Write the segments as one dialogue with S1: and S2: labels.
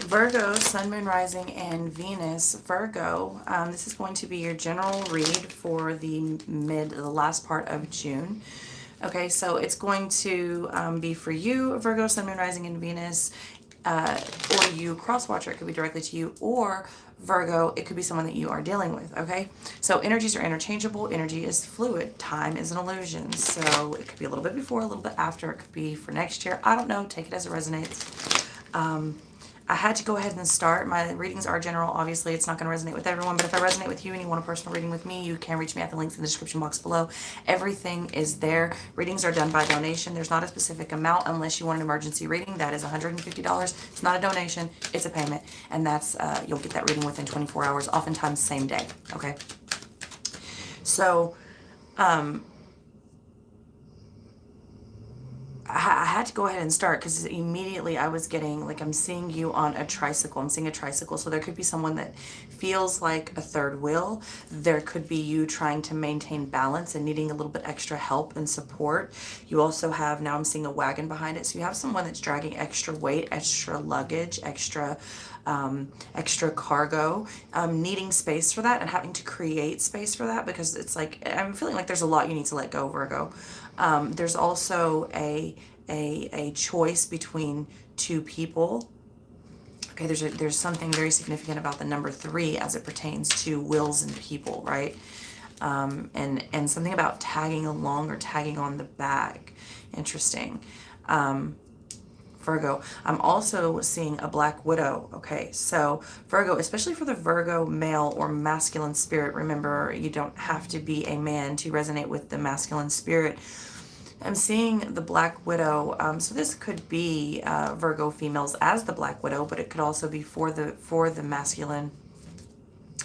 S1: Virgo, Sun, Moon, Rising, and Venus. Virgo, this is going to be your general read for the last part of June. Okay, so it's going to be for you, Virgo, Sun, Moon, Rising, and Venus, or you cross-watcher. It could be directly to you, or Virgo, it could be someone that you are dealing with, okay? So energies are interchangeable. Energy is fluid. Time is an illusion. So it could be a little bit before, a little bit after. It could be for next year. I don't know. Take it as it resonates. I had to go ahead and start. My readings are general. Obviously, it's not going to resonate with everyone, but if I resonate with you and you want a personal reading with me, you can reach me at the links in the description box below. Everything is there. Readings are done by donation. There's not a specific amount unless you want an emergency reading. That is $150. It's not a donation. It's a payment. And that's, you'll get that reading within 24 hours, oftentimes same day, okay? So, I had to go ahead and start because immediately I was getting, like, I'm seeing you on a tricycle. I'm seeing a tricycle. So there could be someone that feels like a third wheel. There could be you trying to maintain balance and needing a little bit extra help and support. You also have, now I'm seeing a wagon behind it. So you have someone that's dragging extra weight, extra luggage, extra cargo, needing space for that and having to create space for that, because it's like, I'm feeling like there's a lot you need to let go, Virgo. There's also a choice between two people. Okay, there's something very significant about the number 3 as it pertains to wills and people, right? And something about tagging along or tagging on the back. Interesting. Virgo, I'm also seeing a Black Widow. Okay, so Virgo, especially for the Virgo male or masculine spirit, remember, you don't have to be a man to resonate with the masculine spirit. I'm seeing the Black Widow. So this could be Virgo females as the Black Widow, but it could also be for the masculine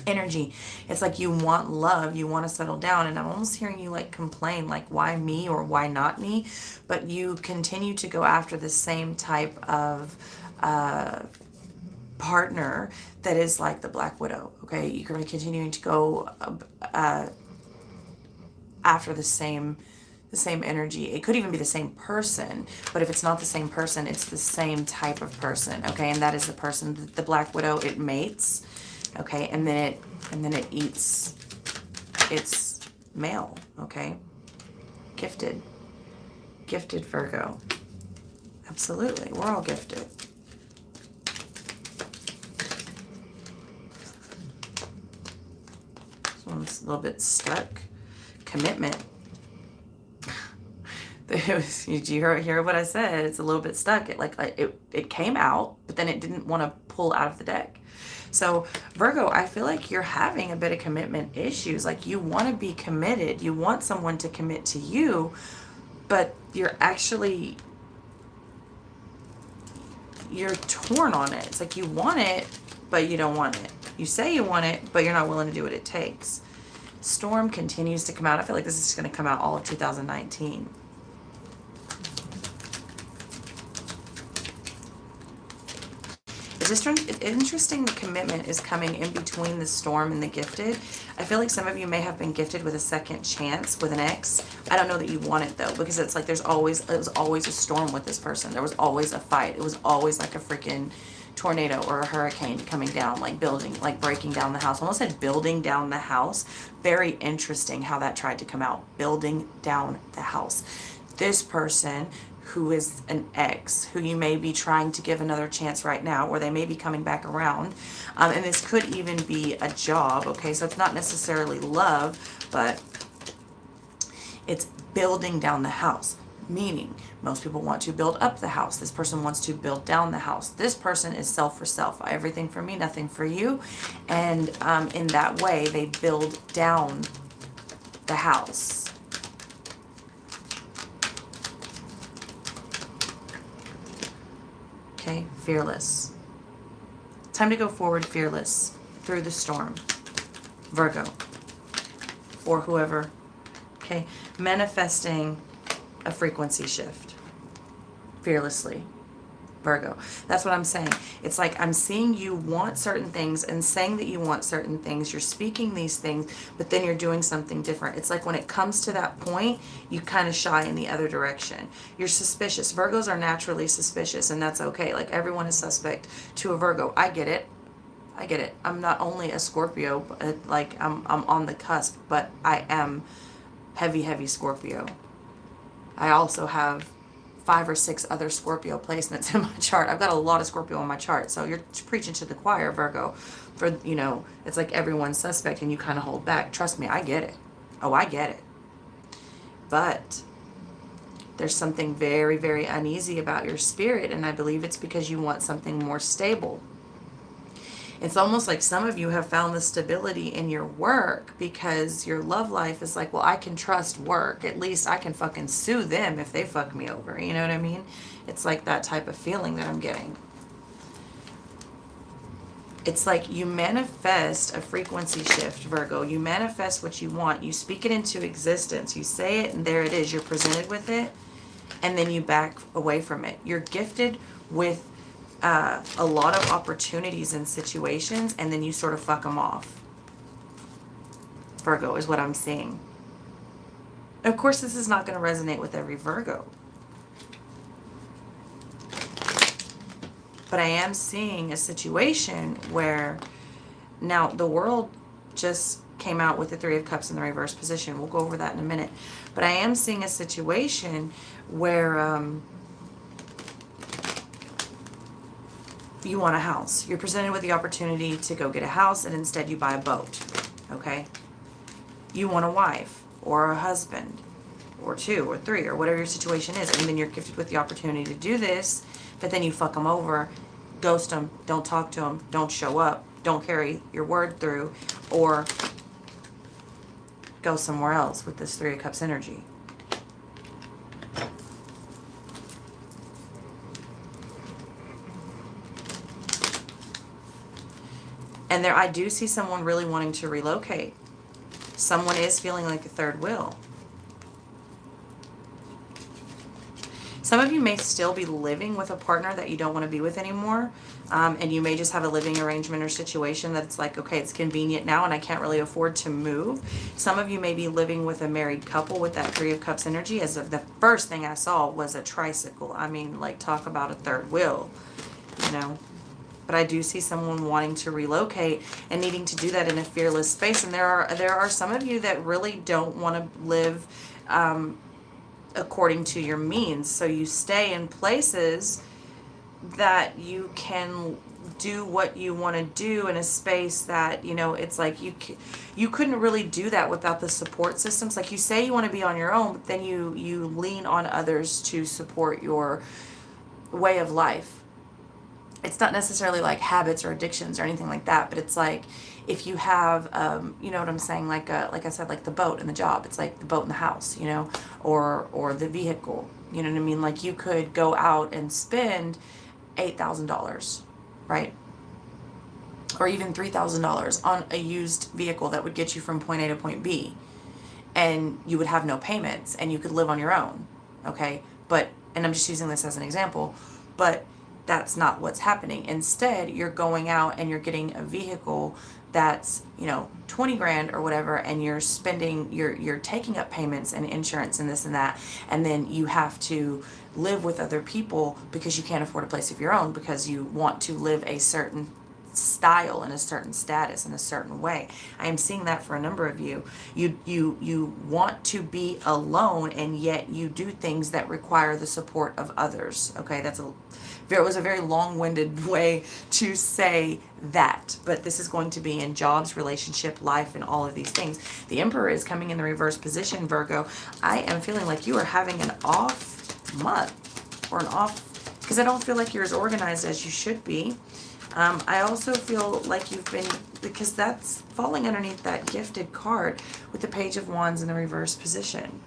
S1: energy. It's like you want love, you want to settle down, and I'm almost hearing you like complain, like, why me or why not me? But you continue to go after the same type of partner that is like the Black Widow. Okay, you're going to continuing to go after the same energy. It could even be the same person, but if it's not the same person, it's the same type of person. Okay, and that is the person, the Black Widow. It mates. Okay, and then it eats its male. Okay, gifted Virgo. Absolutely, we're all gifted. This one's a little bit stuck. Commitment. Did you hear what I said? It's a little bit stuck. It came out, but then it didn't want to pull out of the deck. So Virgo, I feel like you're having a bit of commitment issues. Like, you want to be committed. You want someone to commit to you, but you're torn on it. It's like you want it, but you don't want it. You say you want it, but you're not willing to do what it takes. Storm continues to come out. I feel like this is going to come out all of 2019. It's interesting. The commitment is coming in between the storm and the gifted. I feel like some of you may have been gifted with a second chance with an ex. I don't know that you want it though, because it's like it was always a storm with this person. There was always a fight. It was always like a freaking tornado or a hurricane coming down, like breaking down the house. I almost said building down the house. Very interesting how that tried to come out. Building down the house. This person who is an ex, who you may be trying to give another chance right now, or they may be coming back around. And this could even be a job, okay? So it's not necessarily love, but it's building down the house. Meaning, most people want to build up the house. This person wants to build down the house. This person is self for self. Everything for me, nothing for you. And in that way, they build down the house. Okay, fearless. Time to go forward fearless through the storm. Virgo. Or whoever. Okay, manifesting a frequency shift. Fearlessly. Virgo. That's what I'm saying. It's like I'm seeing you want certain things and saying that you want certain things. You're speaking these things, but then you're doing something different. It's like when it comes to that point, you kind of shy in the other direction. You're suspicious. Virgos are naturally suspicious, and that's okay. Like everyone is suspect to a Virgo. I get it. I get it. I'm not only a Scorpio, but like I'm on the cusp, but I am heavy Scorpio. I also have 5 or 6 other Scorpio placements in my chart. I've got a lot of Scorpio in my chart. So you're preaching to the choir, Virgo. For, you know, it's like everyone's suspect and you kind of hold back. Trust me, I get it. Oh, I get it. But there's something very uneasy about your spirit, and I believe it's because you want something more stable. It's almost like some of you have found the stability in your work because your love life is like, well, I can trust work. At least I can fucking sue them if they fuck me over. You know what I mean? It's like that type of feeling that I'm getting. It's like you manifest a frequency shift, Virgo. You manifest what you want. You speak it into existence. You say it and there it is. You're presented with it and then you back away from it. You're gifted with a lot of opportunities and situations, and then you sort of fuck them off. Virgo is what I'm seeing. Of course, this is not going to resonate with every Virgo. But I am seeing a situation where now the world just came out with the 3 of Cups in the reverse position. We'll go over that in a minute. But I am seeing a situation where you want a house. You're presented with the opportunity to go get a house and instead you buy a boat, okay? You want a wife or a husband or 2 or 3 or whatever your situation is, and then you're gifted with the opportunity to do this, but then you fuck them over, ghost them, don't talk to them, don't show up, don't carry your word through, or go somewhere else with this 3 of Cups energy. And there, I do see someone really wanting to relocate. Someone is feeling like a third wheel. Some of you may still be living with a partner that you don't want to be with anymore. And you may just have a living arrangement or situation that's like, okay, it's convenient now and I can't really afford to move. Some of you may be living with a married couple with that 3 of Cups energy. As of the first thing I saw was a tricycle. I mean, like, talk about a third wheel, you know. But I do see someone wanting to relocate and needing to do that in a fearless space. And there are some of you that really don't want to live according to your means. So you stay in places that you can do what you want to do in a space that, you know, it's like you couldn't really do that without the support systems. Like, you say you want to be on your own, but then you lean on others to support your way of life. It's not necessarily like habits or addictions or anything like that, but it's like if you have, you know what I'm saying, like I said, like the boat and the job, it's like the boat and the house, you know, or the vehicle, you know what I mean? Like, you could go out and spend $8,000, right? Or even $3,000 on a used vehicle that would get you from point A to point B, and you would have no payments and you could live on your own, okay? But, and I'm just using this as an example, but that's not what's happening. Instead, you're going out and you're getting a vehicle that's, you know, 20 grand or whatever, and you're spending, you're taking up payments and insurance and this and that, and then you have to live with other people because you can't afford a place of your own because you want to live a certain style and a certain status in a certain way. I am seeing that for a number of you. You want to be alone, and yet you do things that require the support of others. Okay, it was a very long-winded way to say that, but this is going to be in jobs, relationship, life, and all of these things. The Emperor is coming in the reverse position, Virgo. I am feeling like you are having an off month, or an off, because I don't feel like you're as organized as you should be. I also feel like you've been, because that's falling underneath that gifted card with the Page of Wands in the reverse position.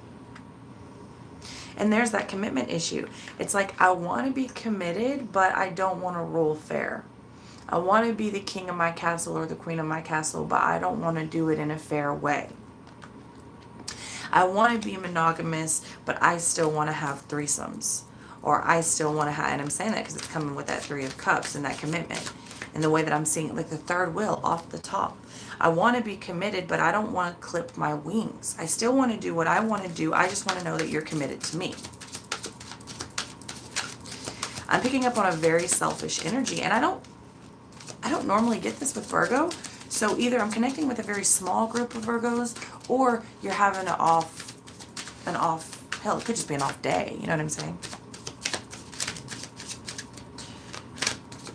S1: And there's that commitment issue. It's like, I want to be committed, but I don't want to rule fair. I want to be the king of my castle or the queen of my castle, but I don't want to do it in a fair way. I want to be monogamous, but I still want to have threesomes. or I still want to have, and I'm saying that because it's coming with that Three of Cups and that commitment. And the way that I'm seeing it, like the third wheel off the top. I want to be committed, but I don't want to clip my wings. I still want to do what I want to do. I just want to know that you're committed to me. I'm picking up on a very selfish energy, and I don't normally get this with Virgo. So either I'm connecting with a very small group of Virgos, or you're having an off, hell, it could just be an off day. You know what I'm saying?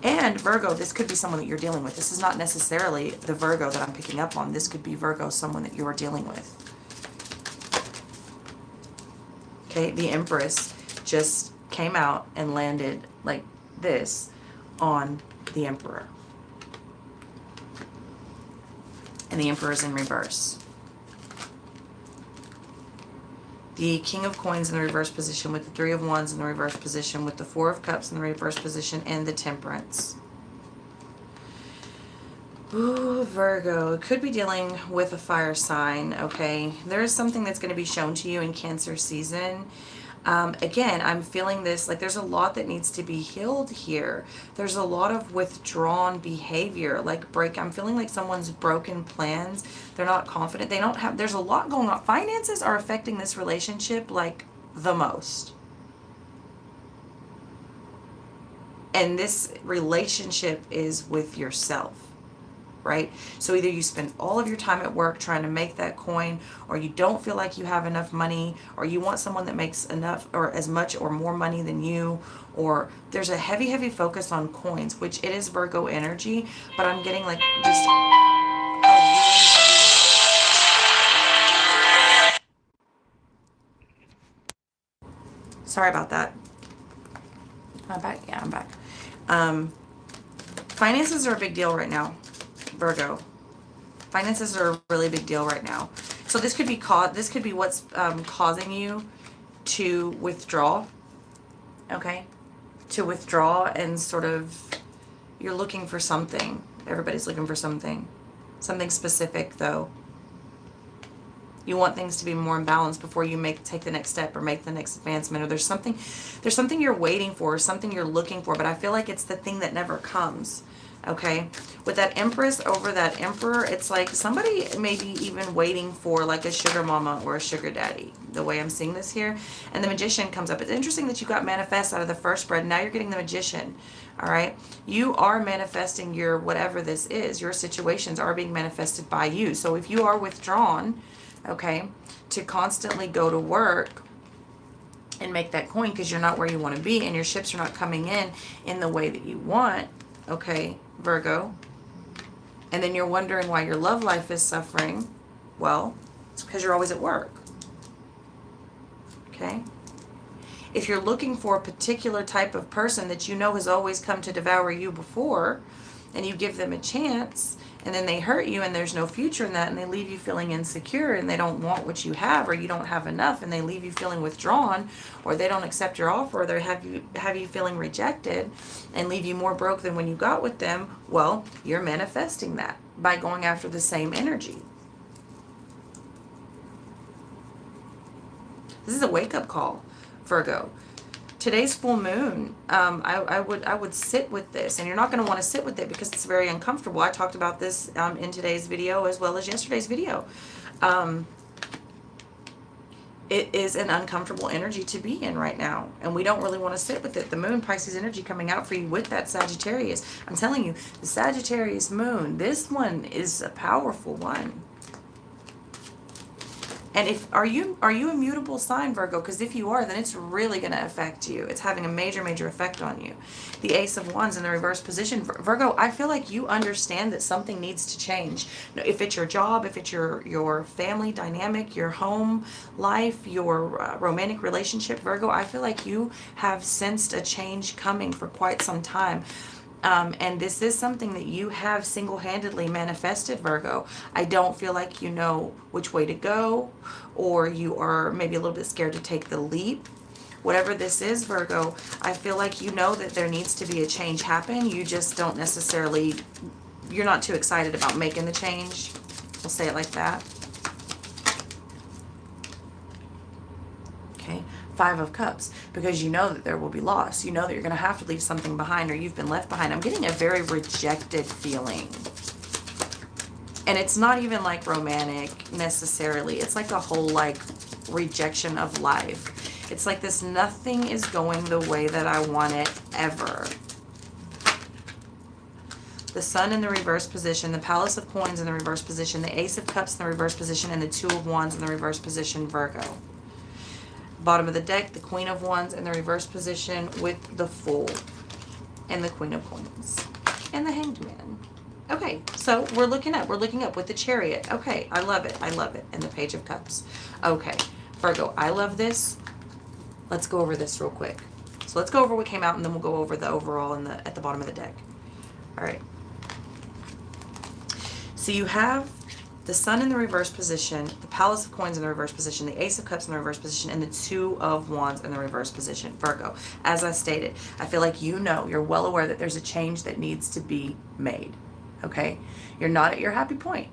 S1: And Virgo, this could be someone that you're dealing with. This is not necessarily the Virgo that I'm picking up on. This could be Virgo, someone that you're dealing with. Okay, the Empress just came out and landed like this on the Emperor. And the Emperor is in reverse. The King of Coins in the reverse position, with the Three of Wands in the reverse position, with the Four of Cups in the reverse position, and the Temperance. Ooh, Virgo. Could be dealing with a fire sign, okay? There is something that's going to be shown to you in Cancer season. Again, I'm feeling this, like there's a lot that needs to be healed here. There's a lot of withdrawn behavior, like I'm feeling like someone's broken plans. They're not confident. They don't have, there's a lot going on. Finances are affecting this relationship like the most. And this relationship is with yourself. Right? So either you spend all of your time at work trying to make that coin, or you don't feel like you have enough money, or you want someone that makes enough or as much or more money than you, or there's a heavy focus on coins, which it is Virgo energy, but I'm getting like just sorry about that. Am I back? Yeah, I'm back. Finances are a big deal right now, Virgo. Finances are a really big deal right now. So this could be what's causing you to withdraw. Okay, to withdraw and sort of you're looking for something. Everybody's looking for something specific though. You want things to be more in balance before you take the next step or make the next advancement, or there's something you're waiting for, or something you're looking for, but I feel like it's the thing that never comes. Okay, with that Empress over that Emperor, it's like somebody maybe even waiting for like a sugar mama or a sugar daddy, the way I'm seeing this here. And the Magician comes up. It's interesting that you got Manifest out of the first spread. Now you're getting the Magician. All right, you are manifesting your whatever this is. Your situations are being manifested by you. So if you are withdrawn, okay, to constantly go to work and make that coin because you're not where you want to be and your ships are not coming in the way that you want, okay, Virgo, and then you're wondering why your love life is suffering, well, it's because you're always at work. Okay, if you're looking for a particular type of person that you know has always come to devour you before, and you give them a chance, and then they hurt you and there's no future in that, and they leave you feeling insecure, and they don't want what you have, or you don't have enough, and they leave you feeling withdrawn, or they don't accept your offer, or they have you feeling rejected and leave you more broke than when you got with them, well, you're manifesting that by going after the same energy. This is a wake-up call, Virgo. Today's full moon, I would sit with this, and you're not going to want to sit with it because it's very uncomfortable. I talked about this in today's video as well as yesterday's video. It is an uncomfortable energy to be in right now, and we don't really want to sit with it. The moon, Pisces energy coming out for you with that Sagittarius. I'm telling you, the Sagittarius moon, this one is a powerful one. And are you a mutable sign, Virgo? Because if you are, then it's really going to affect you. It's having a major effect on you. The Ace of Wands in the reverse position. Virgo, I feel like you understand that something needs to change. If it's your job, if it's your family dynamic, your home life, your romantic relationship, Virgo, I feel like you have sensed a change coming for quite some time. And this is something that you have single-handedly manifested, Virgo. I don't feel like you know which way to go, or you are maybe a little bit scared to take the leap. Whatever this is, Virgo, I feel like you know that there needs to be a change happen. You just don't necessarily, you're not too excited about making the change. We'll say it like that. Okay. Five of Cups, because you know that there will be loss. You know that you're going to have to leave something behind, or you've been left behind. I'm getting a very rejected feeling. And it's not even like romantic necessarily. It's like a whole like rejection of life. It's like this nothing is going the way that I want it ever. The Sun in the reverse position, the Palace of Coins in the reverse position, the Ace of Cups in the reverse position, and the Two of Wands in the reverse position, Virgo. Bottom of the deck, the Queen of Wands in the reverse position with the Fool and the Queen of Coins and the Hanged Man. Okay, so we're looking up with the Chariot. Okay, I love it. I love it. And the Page of Cups. Okay, Virgo, I love this. Let's go over this real quick. So let's go over what came out, and then we'll go over the overall in at the bottom of the deck. All right. So you have the Sun in the reverse position, the Palace of Coins in the reverse position, the Ace of Cups in the reverse position, and the Two of Wands in the reverse position. Virgo, as I stated, I feel like you're well aware that there's a change that needs to be made. Okay? You're not at your happy point.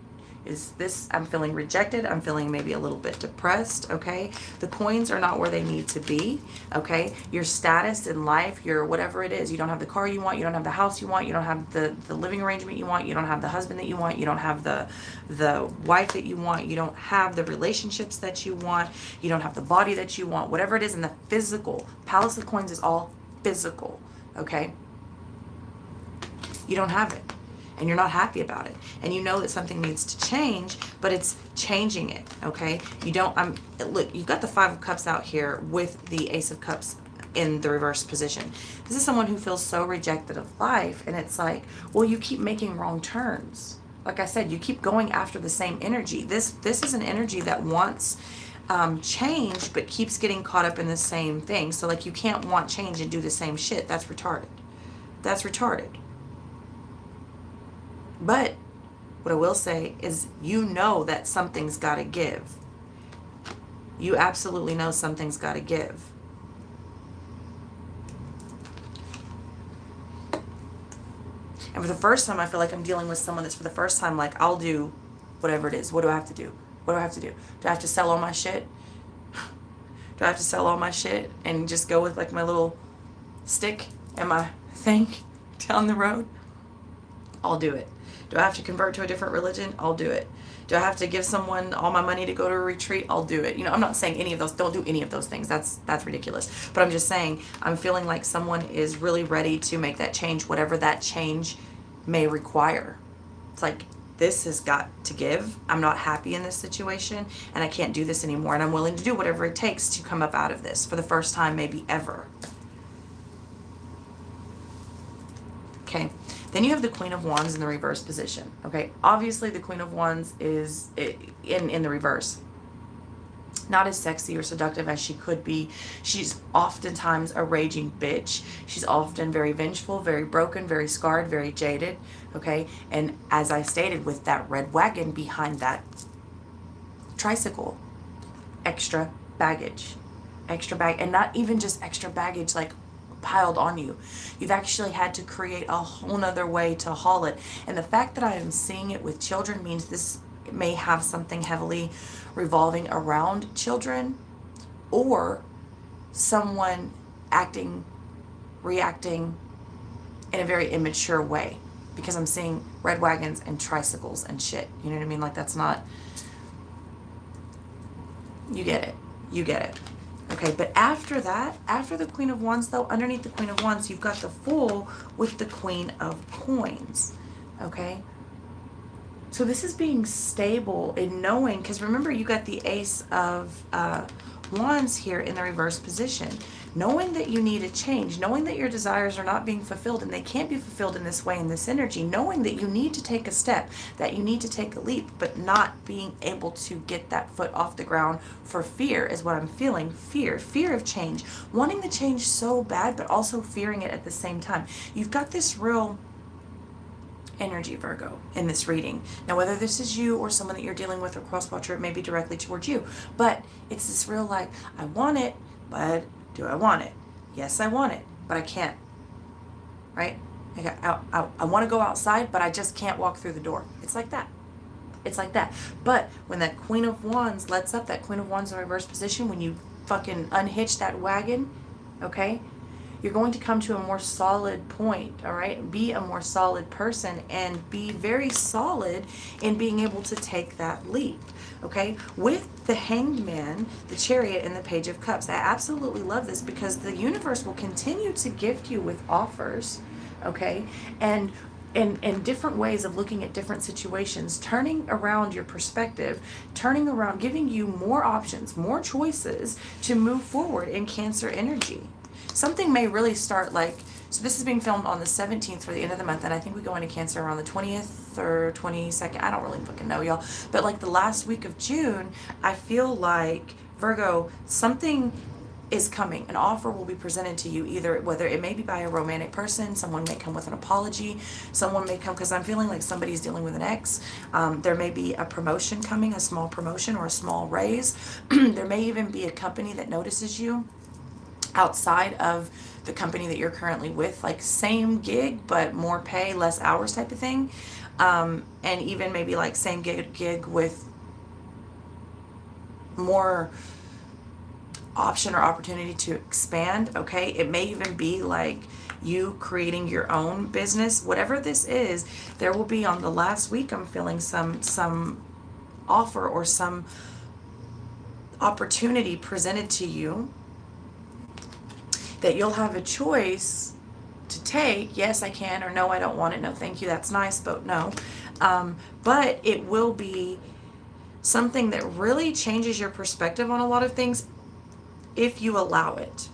S1: I'm feeling rejected. I'm feeling maybe a little bit depressed. Okay? The coins are not where they need to be. Okay? Your status in life, your whatever it is, you don't have the car you want, you don't have the house you want, you don't have the living arrangement you want, you don't have the husband that you want, you don't have the wife that you want, you don't have the relationships that you want, you don't have the body that you want, whatever it is in the physical. Palace of Coins is all physical. Okay? You don't have it. And you're not happy about it, and you know that something needs to change, but it's changing it. Okay, look, you've got the Five of Cups out here with the Ace of Cups in the reverse position. This is someone who feels so rejected of life, and it's like, well, you keep making wrong turns. Like I said, you keep going after the same energy. This is an energy that wants change, but keeps getting caught up in the same thing. So like, you can't want change and do the same shit. That's retarded. That's retarded. But what I will say is, you know that something's got to give. You absolutely know something's got to give. And for the first time, I feel like I'm dealing with someone that's for the first time like, I'll do whatever it is. What do I have to do? What do I have to do? Do I have to sell all my shit? Do I have to sell all my shit and just go with like my little stick and my thing down the road? I'll do it. Do I have to convert to a different religion? I'll do it. Do I have to give someone all my money to go to a retreat? I'll do it. You know, I'm not saying any of those. Don't do any of those things. That's ridiculous. But I'm just saying, I'm feeling like someone is really ready to make that change, whatever that change may require. It's like, this has got to give. I'm not happy in this situation, and I can't do this anymore. And I'm willing to do whatever it takes to come up out of this for the first time, maybe ever. Okay. Then you have the Queen of Wands in the reverse position. Okay, obviously the Queen of Wands is in the reverse. Not as sexy or seductive as she could be. She's oftentimes a raging bitch. She's often very vengeful, very broken, very scarred, very jaded. Okay, and as I stated, with that red wagon behind that tricycle, extra baggage. Extra bag, and not even just extra baggage like piled on you. You've actually had to create a whole nother way to haul it. And the fact that I am seeing it with children means this may have something heavily revolving around children, or someone reacting in a very immature way, because I'm seeing red wagons and tricycles and shit. You know what I mean? Like, that's not, you get it. You get it. Okay, but after that, after the Queen of Wands, though, underneath the Queen of Wands, you've got the Fool with the Queen of Coins. Okay? So this is being stable in knowing, because remember, you got the Ace of Wands here in the reverse position. Knowing that you need a change, knowing that your desires are not being fulfilled, and they can't be fulfilled in this way, in this energy, knowing that you need to take a step, that you need to take a leap, but not being able to get that foot off the ground for fear is what I'm feeling. Fear of change, wanting the change so bad, but also fearing it at the same time. You've got this real energy, Virgo, in this reading. Now, whether this is you or someone that you're dealing with or cross-watcher, it may be directly towards you, but it's this real like, I want it, but do I want it? Yes, I want it, but I can't, right? I want to go outside, but I just can't walk through the door. It's like that. It's like that. But when that Queen of Wands lets up, that Queen of Wands in reverse position, when you fucking unhitch that wagon, okay? You're going to come to a more solid point, all right? Be a more solid person and be very solid in being able to take that leap, okay? With the Hanged Man, the Chariot, and the Page of Cups, I absolutely love this because the universe will continue to gift you with offers, okay? And different ways of looking at different situations, turning around your perspective, turning around, giving you more options, more choices to move forward in Cancer energy. Something may really start like, so this is being filmed on the 17th for the end of the month, and I think we go into Cancer around the 20th or 22nd. I don't really fucking know, y'all. But like the last week of June, I feel like, Virgo, something is coming. An offer will be presented to you, either whether it may be by a romantic person, someone may come with an apology, someone may come, because I'm feeling like somebody's dealing with an ex. There may be a promotion coming, a small promotion or a small raise. There may even be a company that notices you outside of the company that you're currently with, like same gig but more pay, less hours type of thing. And even maybe like same gig with more option or opportunity to expand, okay? It may even be like you creating your own business. Whatever this is, there will be, on the last week, I'm feeling some offer or some opportunity presented to you that you'll have a choice to take. Yes, I can, or no, I don't want it. No, thank you. That's nice, but no. But it will be something that really changes your perspective on a lot of things if you allow it.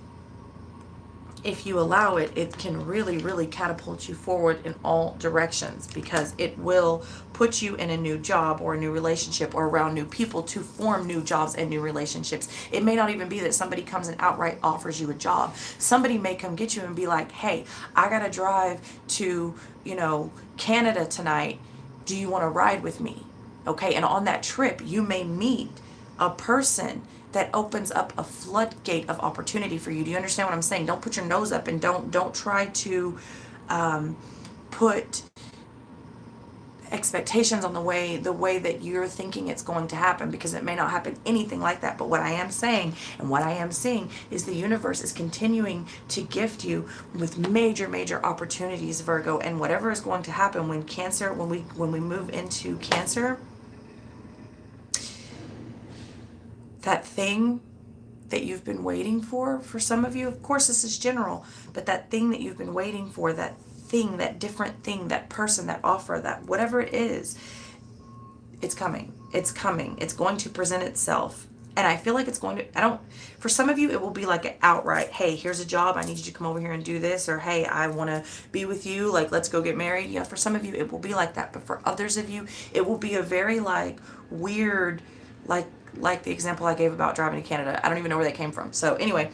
S1: If you allow it, it can really, really catapult you forward in all directions, because it will put you in a new job or a new relationship or around new people to form new jobs and new relationships. It may not even be that somebody comes and outright offers you a job. Somebody may come get you and be like, hey, I gotta drive to, Canada tonight. Do you want to ride with me? Okay, and on that trip, you may meet a person that opens up a floodgate of opportunity for you. Do you understand what I'm saying? Don't put your nose up, and don't try to put expectations on the way that you're thinking it's going to happen, because it may not happen anything like that. But what I am saying and what I am seeing is the universe is continuing to gift you with major opportunities, Virgo. And whatever is going to happen when Cancer, when we move into Cancer, that thing that you've been waiting for some of you, of course this is general, but that thing that you've been waiting for, that thing, that different thing, that person, that offer, that whatever it is, it's coming. It's coming. It's going to present itself. And I feel like it's going to, for some of you, it will be like an outright, hey, here's a job, I need you to come over here and do this, or hey, I want to be with you, like, let's go get married. Yeah, for some of you, it will be like that. But for others of you, it will be a very like weird, like the example I gave about driving to Canada. I don't even know where that came from. So anyway,